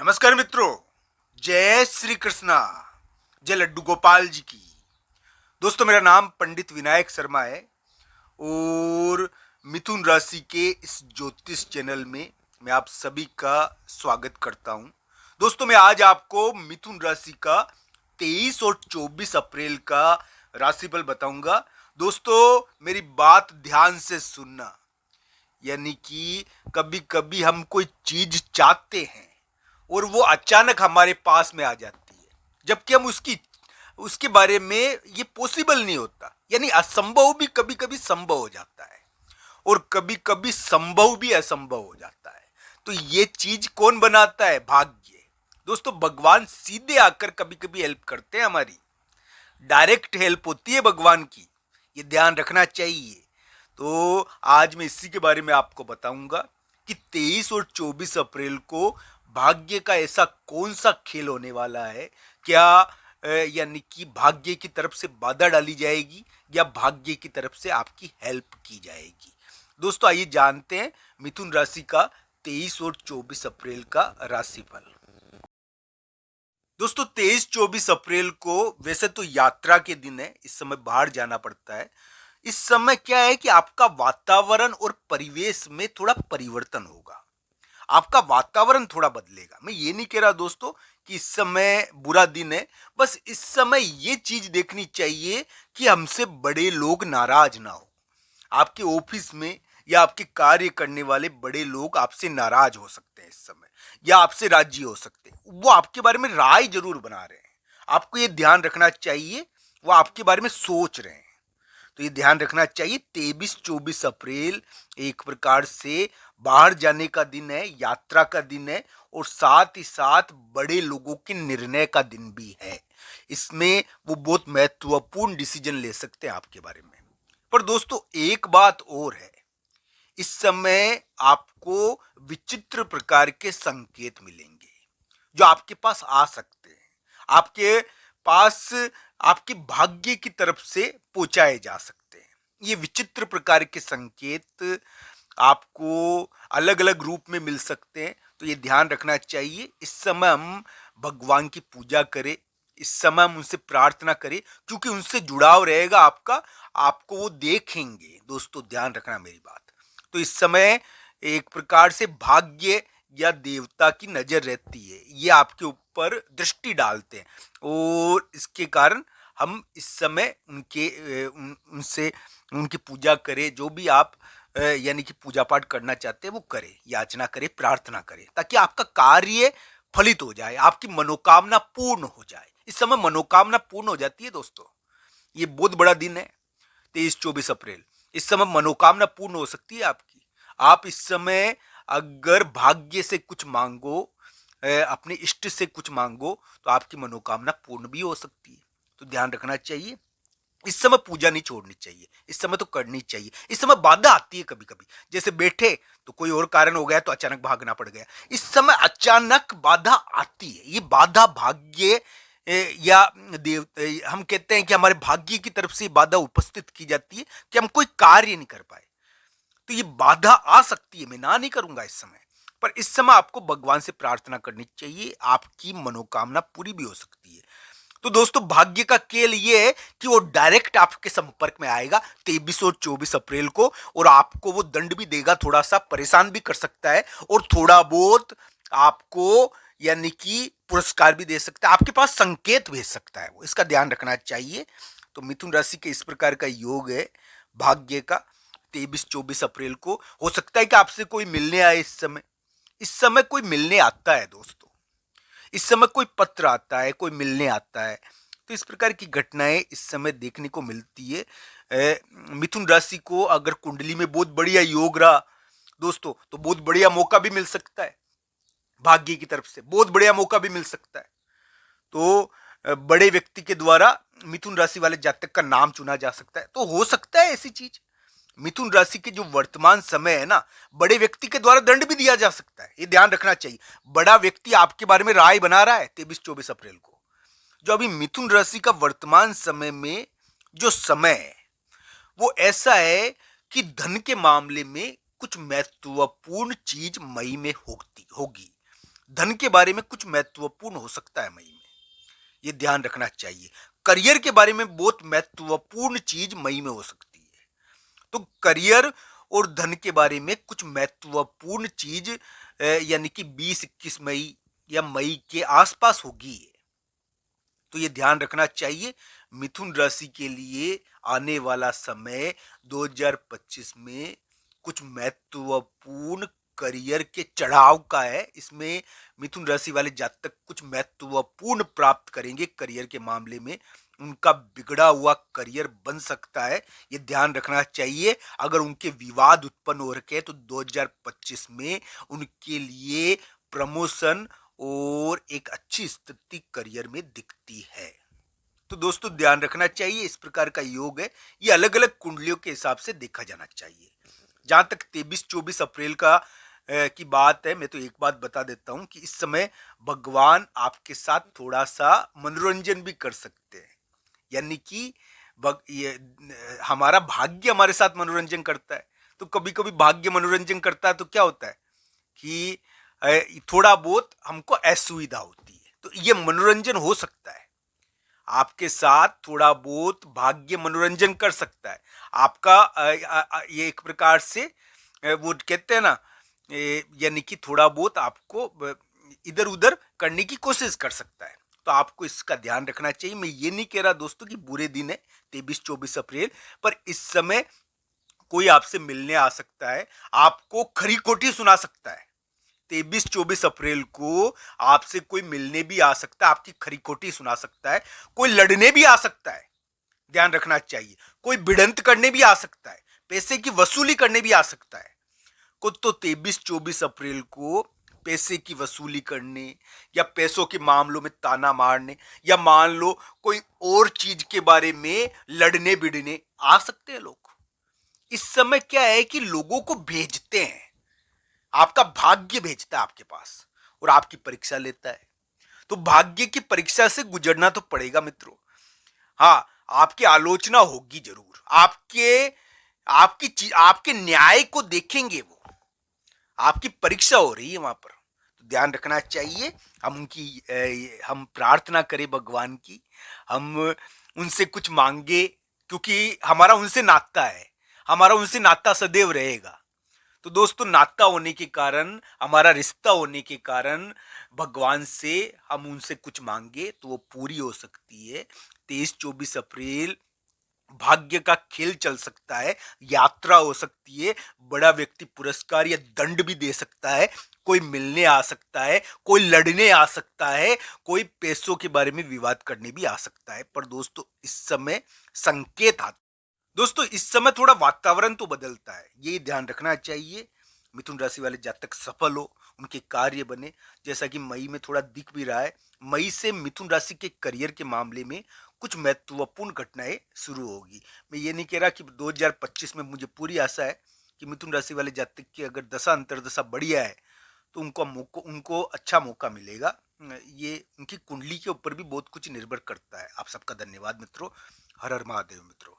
नमस्कार मित्रों, जय श्री कृष्णा, जय लड्डू गोपाल जी की। दोस्तों, मेरा नाम पंडित विनायक शर्मा है और मिथुन राशि के इस ज्योतिष चैनल में मैं आप सभी का स्वागत करता हूं। दोस्तों, मैं आज आपको मिथुन राशि का 23 और 24 अप्रैल का राशिफल बताऊंगा। दोस्तों, मेरी बात ध्यान से सुनना। यानी कि कभी कभी हम कोई चीज चाहते हैं और वो अचानक हमारे पास में आ जाती है, जबकि हम उसके बारे में ये पॉसिबल नहीं होता। यानी असंभव भी कभी कभी संभव हो जाता है और कभी कभी संभव भी असंभव हो जाता है। तो ये चीज कौन बनाता है? भाग्य। दोस्तों, भगवान सीधे आकर कभी कभी हेल्प करते हैं, हमारी डायरेक्ट हेल्प होती है भगवान की, ये ध्यान रखना चाहिए। तो आज मैं इसी के बारे में आपको बताऊंगा कि 23 और 24 अप्रैल को भाग्य का ऐसा कौन सा खेल होने वाला है। क्या यानी कि भाग्य की तरफ से बाधा डाली जाएगी या भाग्य की तरफ से आपकी हेल्प की जाएगी। दोस्तों, आइए जानते हैं मिथुन राशि का 23 और 24 अप्रैल का राशिफल। दोस्तों, 23-24 अप्रैल को वैसे तो यात्रा के दिन है, इस समय बाहर जाना पड़ता है। इस समय क्या है कि आपका वातावरण और परिवेश में थोड़ा परिवर्तन होगा, आपका वातावरण थोड़ा बदलेगा। मैं ये नहीं कह रहा दोस्तों कि इस समय बुरा दिन है, बस इस समय ये चीज देखनी चाहिए कि हमसे बड़े लोग नाराज ना हो। आपके ऑफिस में या आपके कार्य करने वाले बड़े लोग आपसे नाराज हो सकते हैं इस समय, या आपसे राजी हो सकते हैं। वो आपके बारे में राय जरूर बना रहे हैं, आपको ये ध्यान रखना चाहिए। वो आपके बारे में सोच रहे हैं, तो ये ध्यान रखना चाहिए। 23-24 अप्रैल एक प्रकार से बाहर जाने का दिन है, यात्रा का दिन है और साथ ही साथ बड़े लोगों के निर्णय का दिन भी है। इसमें वो बहुत महत्वपूर्ण डिसीजन ले सकते हैं आपके बारे में। पर दोस्तों, एक बात और है, इस समय आपको विचित्र प्रकार के संकेत मिलेंगे जो आपके पास आ सकते हैं, आपके पास आपके भाग्य की तरफ से पहुंचाए जा सकते हैं। ये विचित्र प्रकार के संकेत आपको अलग अलग रूप में मिल सकते हैं, तो ये ध्यान रखना चाहिए। इस समय हम भगवान की पूजा करें, इस समय हम उनसे प्रार्थना करें, क्योंकि उनसे जुड़ाव रहेगा आपका, आपको वो देखेंगे। दोस्तों, ध्यान रखना मेरी बात। तो इस समय एक प्रकार से भाग्य या देवता की नजर रहती है, ये आपके ऊपर दृष्टि डालते हैं और इसके कारण हम इस समय उनसे उनकी पूजा करें। जो भी आप यानी कि पूजा पाठ करना चाहते हैं वो करें, याचना करें, प्रार्थना करें, ताकि आपका कार्य फलित हो जाए, आपकी मनोकामना पूर्ण हो जाए। इस समय मनोकामना पूर्ण हो जाती है दोस्तों। ये बहुत बड़ा दिन है, 23-24 अप्रैल। इस समय मनोकामना पूर्ण हो सकती है आपकी। आप इस समय अगर भाग्य से कुछ मांगो, अपने इष्ट से कुछ मांगो, तो आपकी मनोकामना पूर्ण भी हो सकती है। तो ध्यान रखना चाहिए। इस समय पूजा नहीं छोड़नी चाहिए, इस समय तो करनी चाहिए। इस समय बाधा आती है कभी कभी, जैसे बैठे तो कोई और कारण हो गया तो अचानक भागना पड़ गया। इस समय अचानक बाधा आती है, ये बाधा भाग्य या देव हम कहते हैं कि हमारे भाग्य की तरफ से बाधा उपस्थित की जाती है कि हम कोई कार्य नहीं कर पाए। तो ये बाधा आ सकती है, मैं ना नहीं करूंगा इस समय, पर इस समय आपको भगवान से प्रार्थना करनी चाहिए, आपकी मनोकामना पूरी भी हो सकती है। तो दोस्तों, भाग्य का खेल ये है कि वो डायरेक्ट आपके संपर्क में आएगा 23 और 24 अप्रैल को, और आपको वो दंड भी देगा, थोड़ा सा परेशान भी कर सकता है और थोड़ा बहुत आपको यानी कि पुरस्कार भी दे सकता है, आपके पास संकेत भेज सकता है वो। इसका ध्यान रखना चाहिए। तो मिथुन राशि के इस प्रकार का योग है भाग्य का। 23-24 अप्रैल को हो सकता है कि आपसे कोई मिलने आए। इस समय कोई मिलने आता है दोस्तों, इस समय कोई पत्र आता है, कोई मिलने आता है। तो इस प्रकार की घटनाएं इस समय देखने को मिलती है। मिथुन राशि को अगर कुंडली में बहुत बढ़िया योग रहा दोस्तों, तो बहुत बढ़िया मौका भी मिल सकता है, भाग्य की तरफ से बहुत बढ़िया मौका भी मिल सकता है। तो बड़े व्यक्ति के द्वारा मिथुन राशि वाले जातक का नाम चुना जा सकता है, तो हो सकता है ऐसी चीज। मिथुन राशि के जो वर्तमान समय है ना, बड़े व्यक्ति के द्वारा दंड भी दिया जा सकता है, ये ध्यान रखना चाहिए। बड़ा व्यक्ति आपके बारे में राय बना रहा है 23-24 अप्रैल को। जो अभी मिथुन राशि का वर्तमान समय में जो समय है वो ऐसा है कि धन के मामले में कुछ महत्वपूर्ण चीज मई में होगी। धन के बारे में कुछ महत्वपूर्ण हो सकता है मई में, ये ध्यान रखना चाहिए। करियर के बारे में बहुत महत्वपूर्ण चीज मई में हो सकती है। तो करियर और धन के बारे में कुछ महत्वपूर्ण चीज यानी कि 20-21 मई या मई के आसपास होगी। तो ये ध्यान रखना चाहिए। मिथुन राशि के लिए आने वाला समय 2025 में कुछ महत्वपूर्ण करियर के चढ़ाव का है। इसमें मिथुन राशि वाले जातक कुछ महत्वपूर्ण प्राप्त करेंगे करियर के मामले में। उनका बिगड़ा हुआ करियर बन सकता है, ये ध्यान रखना चाहिए। अगर उनके विवाद उत्पन्न हो रखे हैं तो 2025 में उनके लिए प्रमोशन और एक अच्छी स्थिति करियर में दिखती है। तो दोस्तों ध्यान रखना चाहिए, इस प्रकार का योग है, ये अलग अलग कुंडलियों के हिसाब से देखा जाना चाहिए। जहां तक 23-24 अप्रैल का की बात है, मैं तो एक बात बता देता हूं कि इस समय भगवान आपके साथ थोड़ा सा मनोरंजन भी कर सकते हैं। यानी कि ये हमारा भाग्य हमारे साथ मनोरंजन करता है। तो कभी कभी भाग्य मनोरंजन करता है तो क्या होता है कि थोड़ा बहुत हमको असुविधा होती है। तो ये मनोरंजन हो सकता है, आपके साथ थोड़ा बहुत भाग्य मनोरंजन कर सकता है आपका। ये एक प्रकार से वो कहते हैं ना, यानी कि थोड़ा बहुत आपको इधर उधर करने की कोशिश कर सकता है। तो आपको इसका ध्यान रखना चाहिए। मैं ये नहीं कह रहा दोस्तों कि बुरे दिन है 23-24 अप्रैल, पर इस समय कोई आपसे मिलने आ सकता है, आपको खरी खोटी सुना सकता है। 23-24 अप्रैल को आपसे कोई मिलने भी आ सकता है, आपकी खरी खोटी सुना सकता है, कोई लड़ने भी आ सकता है, ध्यान रखना चाहिए। कोई भिड़ंत करने भी आ सकता है, पैसे की वसूली करने भी आ सकता है। कुछ तो 23-24 अप्रैल को पैसे की वसूली करने या पैसों के मामलों में ताना मारने या मान लो कोई और चीज के बारे में लड़ने भिड़ने आ सकते हैं लोग। इस समय क्या है कि लोगों को भेजते हैं, आपका भाग्य भेजता है आपके पास और आपकी परीक्षा लेता है। तो भाग्य की परीक्षा से गुजरना तो पड़ेगा मित्रों। हाँ, आपकी आलोचना होगी जरूर, आपके न्याय को देखेंगे वो, आपकी परीक्षा हो रही है वहां पर। तो ध्यान रखना चाहिए। हम प्रार्थना करें भगवान की, हम उनसे कुछ मांगे, क्योंकि हमारा उनसे नाता है, हमारा उनसे नाता सदैव रहेगा। तो दोस्तों नाता होने के कारण, हमारा रिश्ता होने के कारण भगवान से हम उनसे कुछ मांगे तो वो पूरी हो सकती है। 23-24 अप्रैल भाग्य का खेल चल सकता है, यात्रा हो सकती है, बड़ा व्यक्ति पुरस्कार या दंड भी दे सकता है, कोई मिलने आ सकता है, कोई लड़ने आ सकता है, कोई पैसों के बारे में विवाद करने भी आ सकता है। पर दोस्तों इस समय संकेत आता, दोस्तों इस समय थोड़ा वातावरण तो बदलता है, ये ध्यान रखना चाहिए। मिथुन राशि वाले जातक सफल हो, उनके कार्य बने, जैसा कि मई में थोड़ा दिख भी रहा है। मई से मिथुन राशि के करियर के मामले में कुछ महत्वपूर्ण घटनाएं शुरू होगी। मैं ये नहीं कह रहा कि 2025 में, मुझे पूरी आशा है कि मिथुन राशि वाले जातक की अगर दशा अंतर्दशा बढ़िया है तो उनको अच्छा मौका मिलेगा। ये उनकी कुंडली के ऊपर भी बहुत कुछ निर्भर करता है। आप सबका धन्यवाद मित्रों। हर हर महादेव मित्रों।